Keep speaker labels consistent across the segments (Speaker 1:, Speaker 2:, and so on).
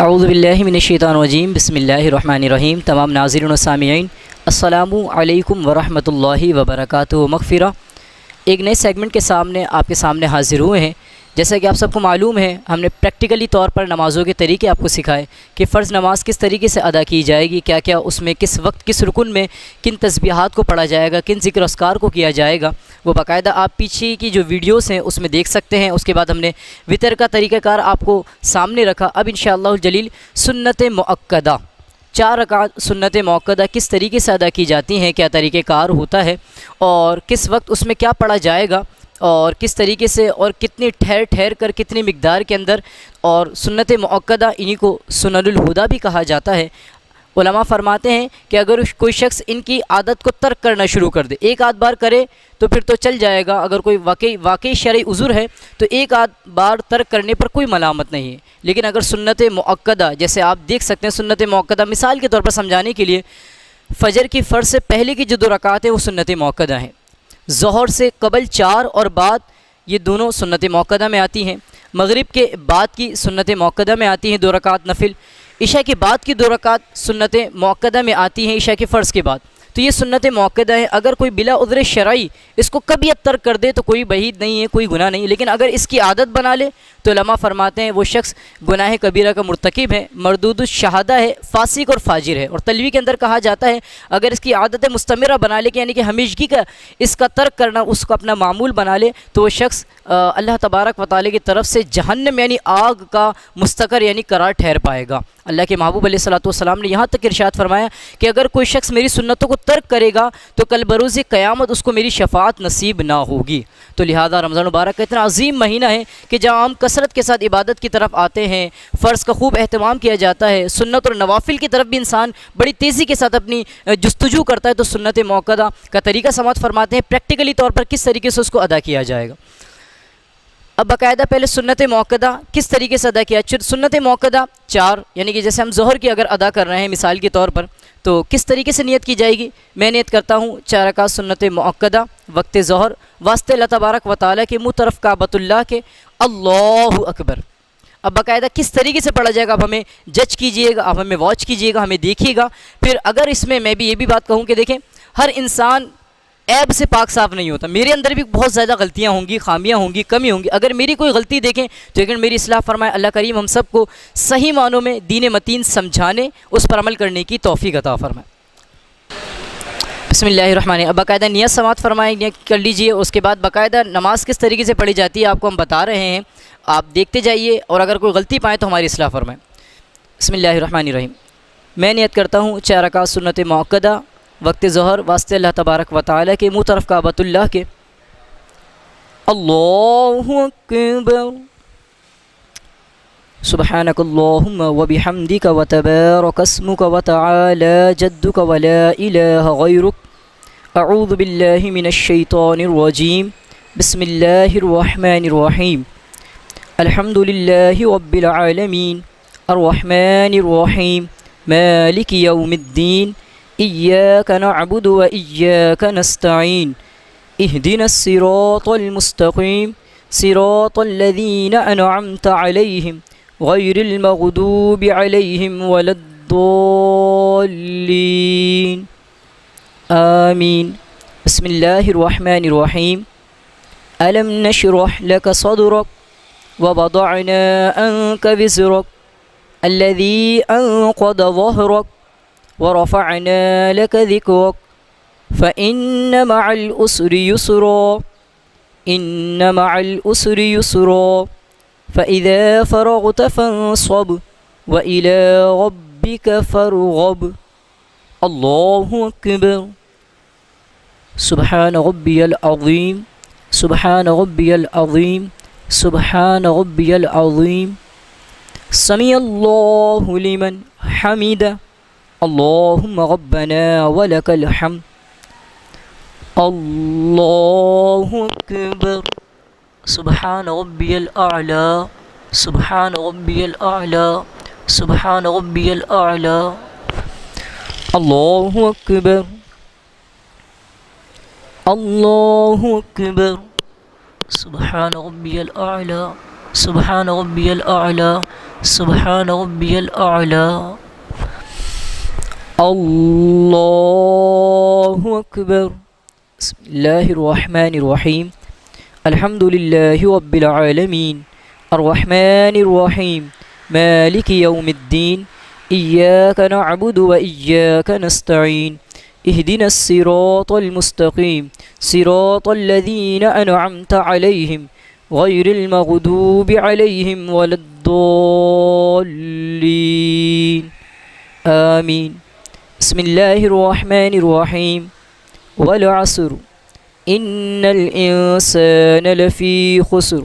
Speaker 1: اعوذ باللہ من الشیطان الرجیم بسم اللہ الرحمن الرحیم۔ تمام ناظرین و سامعین السلام علیکم ورحمۃ اللہ وبرکاتہ۔ مغفرہ ایک نئے سیگمنٹ کے سامنے آپ کے سامنے حاضر ہوئے ہیں۔ جیسا کہ آپ سب کو معلوم ہے، ہم نے پریکٹیکلی طور پر نمازوں کے طریقے آپ کو سکھائے کہ فرض نماز کس طریقے سے ادا کی جائے گی، کیا کیا اس میں کس وقت کس رکن میں کن تسبیحات کو پڑھا جائے گا، کن ذکر اذکار کو کیا جائے گا۔ وہ باقاعدہ آپ پیچھے کی جو ویڈیوز ہیں اس میں دیکھ سکتے ہیں۔ اس کے بعد ہم نے وطر کا طریقہ کار آپ کو سامنے رکھا۔ اب انشاءاللہ الجلیل سنت مؤکدہ، 4 رکعت سنت مؤکدہ کس طریقے سے ادا کی جاتی ہیں، کیا طریقہ کار ہوتا ہے اور کس وقت اس میں کیا پڑھا جائے گا اور کس طریقے سے اور کتنی ٹھہر کر کتنی مقدار کے اندر، اور سنت مؤکدہ انہی کو سنن الہدیٰ بھی کہا جاتا ہے۔ علماء فرماتے ہیں کہ اگر کوئی شخص ان کی عادت کو ترک کرنا شروع کر دے، ایک آدھ بار کرے تو پھر تو چل جائے گا، اگر کوئی واقعی شرعی عذر ہے تو ایک آدھ بار ترک کرنے پر کوئی ملامت نہیں ہے۔ لیکن اگر سنت مؤکدہ، جیسے آپ دیکھ سکتے ہیں سنت مؤکدہ مثال کے طور پر سمجھانے کے لیے، فجر کی فرض سے پہلے کی جو 2 رکعت ہیں وہ سنت مؤکدہ ہیں، ظہر سے قبل 4 اور بعد یہ دونوں سنت مؤکدہ میں آتی ہیں، مغرب کے بعد کی سنت مؤکدہ میں آتی ہیں 2 رکعت نفل، عشاء کے بعد کی 2 رکعت سنت مؤکدہ میں آتی ہیں عشاء کے فرض کے بعد۔ تو یہ سنت مؤکدہ ہے۔ اگر کوئی بلا عذر شرعی اس کو کبھی اب ترک کر دے تو کوئی بعید نہیں ہے، کوئی گناہ نہیں، لیکن اگر اس کی عادت بنا لے تو علماء فرماتے ہیں وہ شخص گناہ کبیرہ کا مرتکب ہے، مردود الشہادہ ہے، فاسق اور فاجر ہے۔ اور تلوی کے اندر کہا جاتا ہے اگر اس کی عادت مستمرہ بنا لے کہ یعنی کہ ہمیشگی کا اس کا ترک کرنا اس کو اپنا معمول بنا لے تو وہ شخص اللہ تبارک و تعالی کی طرف سے جہنم یعنی آگ کا مستقر یعنی قرار ٹھہر پائے گا۔ اللہ کے محبوب علیہ الصلوۃ والسلام نے یہاں تک ارشاد فرمایا کہ اگر کوئی شخص میری سنتوں کو ترک کرے گا تو کل بروز قیامت اس کو میری شفاعت نصیب نہ ہوگی۔ تو لہذا رمضان مبارک کا اتنا عظیم مہینہ ہے کہ جہاں ہم کثرت کے ساتھ عبادت کی طرف آتے ہیں، فرض کا خوب اہتمام کیا جاتا ہے، سنت اور نوافل کی طرف بھی انسان بڑی تیزی کے ساتھ اپنی جستجو کرتا ہے، تو سنت مؤکدہ کا طریقہ سماعت فرماتے ہیں پریکٹیکلی طور پر کس طریقے سے اس کو ادا کیا جائے گا۔ اب باقاعدہ پہلے سنت مؤکدہ کس طریقے سے ادا کیا؟ سنت مؤکدہ 4 یعنی کہ جیسے ہم ظہر کی اگر ادا کر رہے ہیں مثال کے طور پر تو کس طریقے سے نیت کی جائے گی؟ میں نیت کرتا ہوں 4 رکعت سنت مؤکدہ وقت ظہر واسطے اللہ تبارک و تعالیٰ کے، منہ طرف کعبۃ اللہ کے، اللہ اکبر۔ اب باقاعدہ کس طریقے سے پڑھا جائے گا آپ ہمیں جج کیجئے گا، آپ ہمیں واچ کیجئے گا، ہمیں دیکھیے گا۔ پھر اگر اس میں بھی یہ بھی بات کہوں کہ دیکھیں ہر انسان عیب سے پاک صاف نہیں ہوتا، میرے اندر بھی بہت زیادہ غلطیاں ہوں گی، خامیاں ہوں گی، کمی ہوں گی۔ اگر میری کوئی غلطی دیکھیں تو لیکن میری اصلاح فرمائے اللہ کریم ہم سب کو صحیح معنوں میں دین متین سمجھانے، اس پر عمل کرنے کی توفیق عطا فرمائے۔ بسم اللہ الرحمن الرحیم۔ اب باقاعدہ نیت سماعت فرمائیں، نیت کر لیجئے۔ اس کے بعد باقاعدہ نماز کس طریقے سے پڑھی جاتی ہے آپ کو ہم بتا رہے ہیں، آپ دیکھتے جائیے اور اگر کوئی غلطی پائیں تو ہماری اصلاح فرمائیں۔ بسم اللہ الرحمن الرحیم۔ میں نیت کرتا ہوں 4 رکعت سنت مؤکدہ وقت ظہر واسطے اللہ تبارک و تعالیٰ کے، منہ طرف کعبۃ اللہ کے، اللہ اکبر، سبحانک اللہم وبحمدک وتبارک اسمک وتعالی جدک ولا الہ غیرک، اعوذ باللہ من الشیطان الرجیم، بسم اللہ الرحمن الرحیم، الحمد للہ رب العالمین، الرحمن الرحیم، مالک یوم الدین، إياك نعبد وإياك نستعين اهدنا الصراط المستقيم صراط الذين أنعمت عليهم غير المغضوب عليهم ولا الضالين آمين۔ بسم الله الرحمن الرحيم، ألم نشرح لك صدرك ووضعنا عنك وزرك الذي أنقض ظهرك ورفعنا لك ذكرك فإن مع العسر يسرا إن مع العسر يسرا فإذا فرغت فانصب وإلى ربك فارغب، الله أكبر، سبحان ربي العظيم، سبحان ربي العظيم، سبحان ربي العظيم، سمع الله لمن حمده، اللهم ربنا ولك الحمد، الله أكبر، سبحان ربي الأعلى، سبحان ربي الأعلى، سبحان ربي الأعلى، الله أكبر، الله أكبر، سبحان ربي الأعلى، سبحان ربي الأعلى سبحان ربي الأعلى. الله أكبر. بسم الله الرحمن الرحيم. الحمد لله رب العالمين الرحمن الرحيم مالك يوم الدين إياك نعبد وإياك نستعين اهدنا الصراط المستقيم صراط الذين أنعمت عليهم غير المغضوب عليهم ولا الضالين آمين. بسم الله الرحمن الرحيم. والعصر إن الإنسان لفي خسر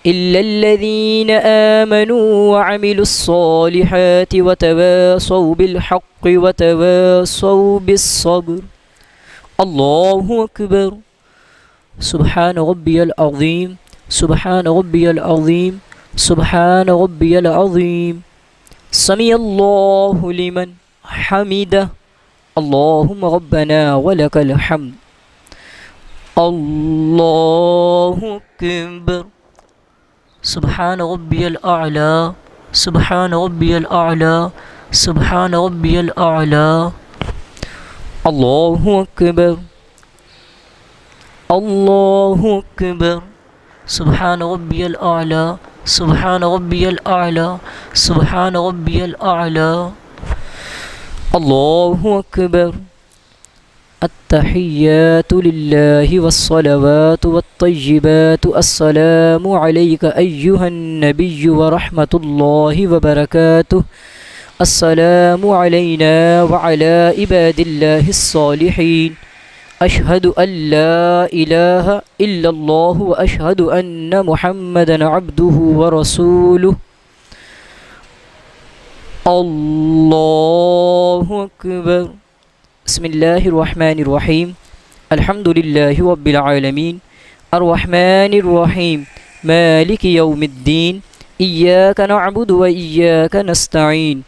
Speaker 1: إلا الذين آمنوا وعملوا الصالحات وتواصوا بالحق وتواصوا بالصبر. الله أكبر. سبحان ربي العظيم سبحان ربي العظيم سبحان ربي العظيم. سمع الله لمن حمده. اللهم ربنا ولك الحمد. الله أكبر. سبحان ربي الأعلى سبحان ربي الأعلى سبحان ربي الأعلى. الله أكبر. الله أكبر. سبحان ربي الأعلى سبحان ربي الأعلى سبحان ربي الأعلى. الله أكبر. التحيات لله والصلوات والطيبات. السلام عليك أيها النبي ورحمة الله وبركاته. السلام علينا وعلى عباد الله الصالحين. أشهد أن لا إله إلا الله وأشهد أن محمدا عبده ورسوله. الله أكبر. بسم الله الرحمن الرحيم. الحمد لله رب العالمين الرحمن الرحيم مالك يوم الدين إياك نعبد وإياك نستعين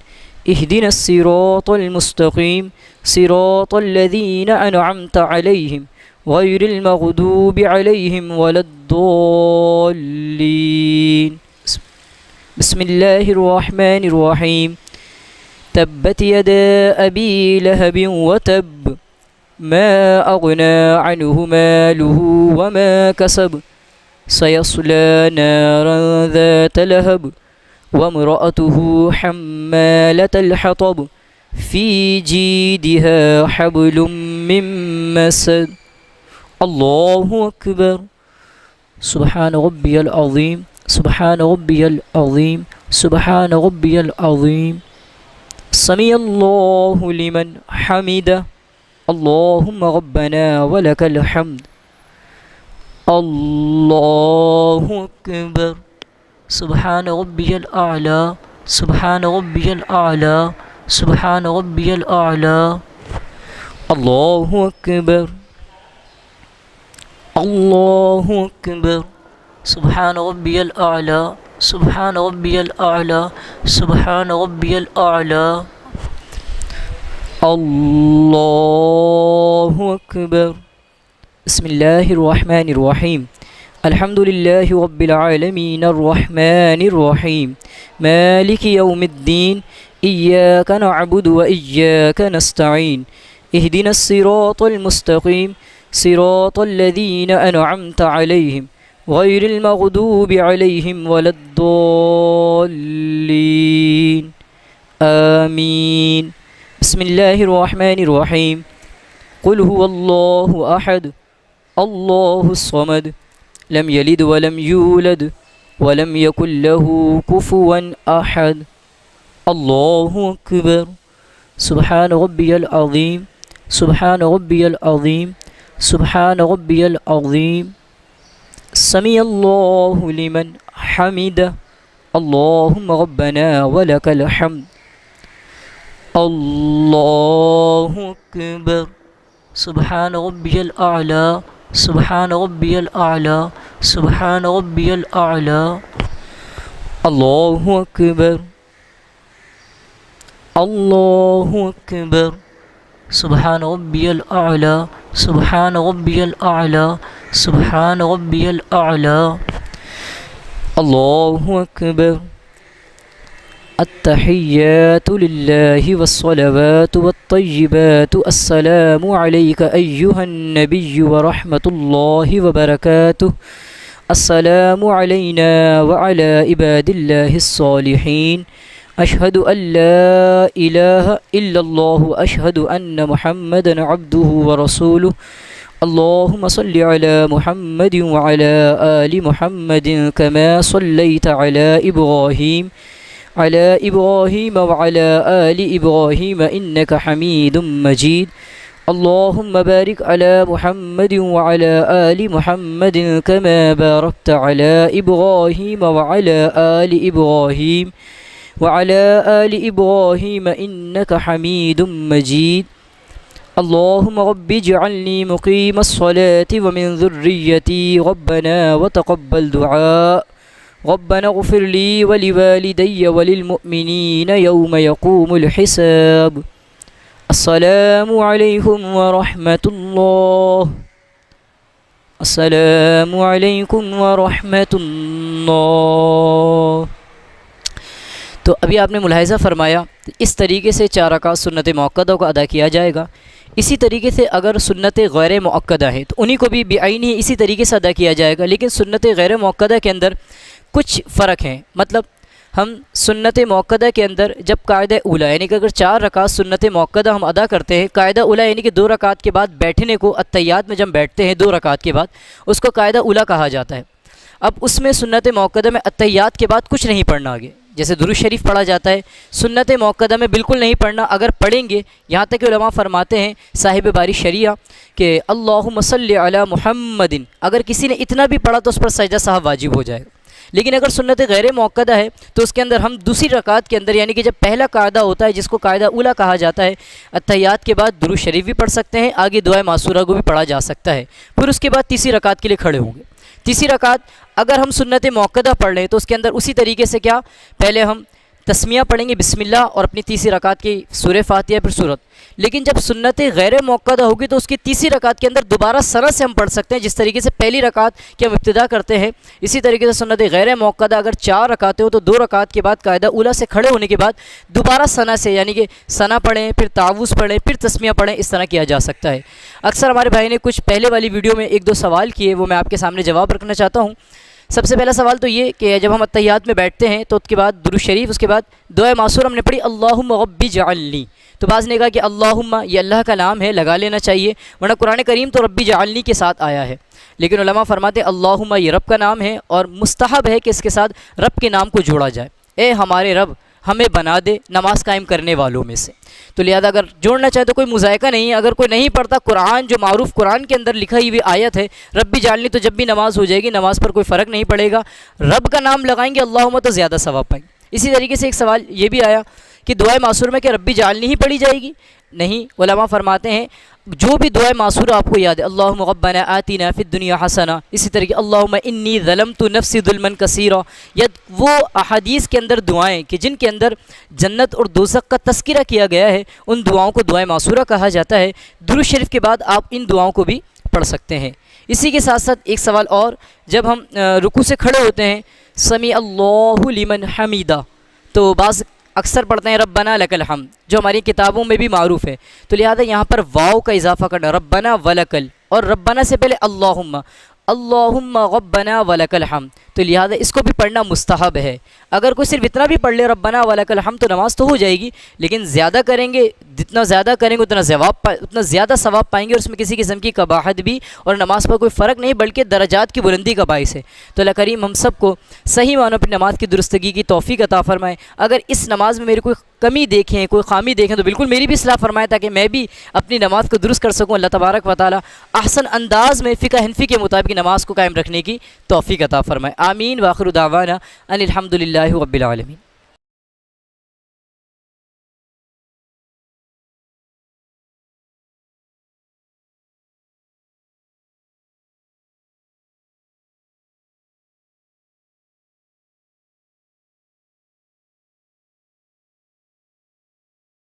Speaker 1: اهدنا الصراط المستقيم صراط الذين أنعمت عليهم غير المغضوب عليهم ولا الضالين. بسم الله الرحمن الرحيم. تبت يدا أبي لهب وتب ما أغنى عنه ماله وما كسب سيصلى نارا ذات لهب وامرأته حمالة الحطب في جيدها حبل من مسد. الله أكبر. سبحان ربي العظيم سبحان ربي العظيم سبحان ربي العظيم. سمع الله لمن حمده. اللهم ربنا ولك الحمد. الله أكبر. سبحان ربي الأعلى سبحان ربي الأعلى سبحان ربي الأعلى. الله أكبر. الله أكبر. سبحان ربي الأعلى سبحان ربي الأعلى سبحان ربي الأعلى. الله أكبر. بسم الله الرحمن الرحيم. الحمد لله رب العالمين الرحمن الرحيم مالك يوم الدين إياك نعبد وإياك نستعين اهدنا الصراط المستقيم صراط الذين أنعمت عليهم غير المغضوب عليهم ولا الضالين آمين. بسم الله الرحمن الرحيم. قل هو الله أحد الله الصمد لم يلد ولم يولد ولم يكن له كفوا أحد. الله أكبر. سبحان ربي العظيم سبحان ربي العظيم سبحان ربي العظيم. سمع الله لمن حمده. اللهم ربنا ولك الحمد. الله أكبر. سبحان ربي الأعلى سبحان ربي الأعلى سبحان ربي الأعلى. الله أكبر. الله أكبر. سبحان ربي الأعلى سبحان ربي الأعلى سبحان ربي الأعلى. اللہ اکبر التحیات للہ والصلوات والطیبات السلام علیک ایہا النبی ورحمۃ اللہ وبرکاتہ السلام علینا وعلی عباد اللہ الصالحین اشہد ان لا الہ الا اللہ اشہد ان محمدا عبدہ ورسولہ اللہم صل علی محمد وعلی آل محمد کما صلیت علی ابراہیم وعلی آل ابراہیم انک حمید مجید اللہم بارک علی محمد وعلی آل محمد کما بارکت علی ابراہیم وعلی آل ابراہیم وعلی آل ابراہیم انک حمید مجید اللہم رب اجعلنی مقیم الصلاة ومن ذریتی ربنا وتقبل دعاء ربنا اغفر لي ولوالدي وللمؤمنين يوم يقوم الحساب السلام علیکم ورحمۃ اللہ السلام علیکم ورحمۃ اللہ۔ تو ابھی آپ نے ملاحظہ فرمایا اس طریقے سے 4 رکعت سنت مؤکدہ کو ادا کیا جائے گا۔ اسی طریقے سے اگر سنت غیر مؤکدہ ہیں تو انہی کو بھی بعین ہی اسی طریقے سے ادا کیا جائے گا، لیکن سنت غیر مؤکدہ کے اندر کچھ فرق ہیں۔ مطلب ہم سنت مؤکدہ کے اندر جب قاعدہ اولیٰ یعنی کہ اگر 4 رکعت سنت مؤکدہ ہم ادا کرتے ہیں، قاعدہ اولیٰ یعنی کہ 2 رکعت کے بعد بیٹھنے کو اتحیات میں جب بیٹھتے ہیں 2 رکعت کے بعد، اس کو قاعدہ اولیٰ کہا جاتا ہے۔ اب اس میں سنت مؤکدہ میں اتحیات کے بعد کچھ نہیں پڑھنا آگے، جیسے درود شریف پڑھا جاتا ہے، سنت مؤکدہ میں بالکل نہیں پڑھنا۔ اگر پڑھیں گے، یہاں تک کہ علماء فرماتے ہیں صاحب باری شریعہ کہ اللہم صلی علی محمد، اگر کسی نے اتنا بھی پڑھا تو اس پر سجدہ سہو واجب ہو جائے گا۔ لیکن اگر سنت غیر مؤکدہ ہے تو اس کے اندر ہم دوسری رکعت کے اندر یعنی کہ جب پہلا قاعدہ ہوتا ہے جس کو قاعدہ اولیٰ کہا جاتا ہے، اتحیات کے بعد درود شریف بھی پڑھ سکتے ہیں، آگے دعائے معصورہ کو بھی پڑھا جا سکتا ہے، پھر اس کے بعد تیسری رکعت کے لیے کھڑے ہوں گے۔ تیسری رکعت اگر ہم سنت مؤکدہ پڑھ لیں تو اس کے اندر اسی طریقے سے کیا، پہلے ہم تسمیہ پڑھیں گے بسم اللہ اور اپنی تیسری رکعت کی سورہ فاتحہ پھر سورت۔ لیکن جب سنت غیر مؤکدہ ہوگی تو اس کی تیسری رکعت کے اندر دوبارہ سند سے ہم پڑھ سکتے ہیں، جس طریقے سے پہلی رکعت کی ہم ابتدا کرتے ہیں، اسی طریقے سے سنت غیر مؤکدہ اگر 4 رکعتیں ہوں تو 2 رکعت کے بعد قاعدہ اولیٰ سے کھڑے ہونے کے بعد دوبارہ ثنا سے یعنی کہ ثنا پڑھیں، پھر تعوذ پڑھیں، پھر تسمیہ پڑھیں، اس طرح کیا جا سکتا ہے۔ اکثر ہمارے بھائی نے کچھ پہلے والی ویڈیو میں 1-2 سوال کیے، وہ میں آپ کے سامنے جواب رکھنا چاہتا ہوں۔ سب سے پہلا سوال تو یہ کہ جب ہم اتحیات میں بیٹھتے ہیں تو اس کے بعد درود شریف، اس کے بعد دعائے معصورہ ہم نے پڑھی اللہم رب اجعلنی، تو بعض نے کہا کہ اللہم یہ اللہ کا نام ہے، لگا لینا چاہیے، ورنہ قرآن کریم تو رب اجعلنی کے ساتھ آیا ہے، لیکن علماء فرماتے ہیں اللہم یہ رب کا نام ہے اور مستحب ہے کہ اس کے ساتھ رب کے نام کو جوڑا جائے، اے ہمارے رب ہمیں بنا دے نماز قائم کرنے والوں میں سے۔ تو لہذا اگر جوڑنا چاہے تو کوئی مذائقہ نہیں ہے۔ اگر کوئی نہیں پڑھتا، قرآن جو معروف قرآن کے اندر لکھا ہوئی آیت ہے رب اجعلنی، تو جب بھی نماز ہو جائے گی نماز پر کوئی فرق نہیں پڑے گا، رب کا نام لگائیں گے اللہم تو زیادہ ثواب پائیں گے۔ اسی طریقے سے ایک سوال یہ بھی آیا کہ دعائے معصورہ میں کہ رب اجعلنی ہی پڑھی جائے گی؟ نہیں، علماء فرماتے ہیں جو بھی دعائے معصورہ آپ کو یاد ہے، اللہم ربنا آتنا فی الدنیا حسنہ، اسی طریقے اللہم انی ظلمت نفسی ظلما کثیرا، یا وہ احادیث کے اندر دعائیں کہ جن کے اندر جنت اور دوزخ کا تذکرہ کیا گیا ہے، ان دعاؤں کو دعائے معصورہ کہا جاتا ہے۔ درود شریف کے بعد آپ ان دعاؤں کو بھی پڑھ سکتے ہیں۔ اسی کے ساتھ ساتھ ایک سوال اور، جب ہم رکوع سے کھڑے ہوتے ہیں سمیع اللہ لمن حمیدہ، تو بعض اکثر پڑھتے ہیں ربنا لک الحمد، جو ہماری کتابوں میں بھی معروف ہے، تو لہذا یہاں پر واو کا اضافہ کرنا، ربنا ولکل، اور ربنا سے پہلے اللہم، اللہم ربنا ولک الحمد، تو لہذا اس کو بھی پڑھنا مستحب ہے۔ اگر کوئی صرف اتنا بھی پڑھ لے ربنا ولک الحمد تو نماز تو ہو جائے گی، لیکن زیادہ کریں گے، جتنا زیادہ کریں گے اتنا زیادہ ثواب پائیں گے، اور اس میں کسی قسم کی قباحت بھی اور نماز پر کوئی فرق نہیں، بلکہ درجات کی بلندی کا باعث ہے۔ تو اللہ کریم ہم سب کو صحیح معنوں پر نماز کی درستگی کی توفیق عطا فرمائے۔ اگر اس نماز میں میری کوئی کمی دیکھیں، کوئی خامی دیکھیں تو بالکل میری بھی اصلاح فرمائے، تاکہ میں بھی اپنی نماز کو درست کر سکوں۔ اللہ تبارک و تعالی احسن انداز میں فقہ حنفی کے مطابق نماز کو قائم رکھنے کی توفیق عطا فرمائے۔ آمین۔ وآخر دعوانا ان الحمد للہ رب العالمین۔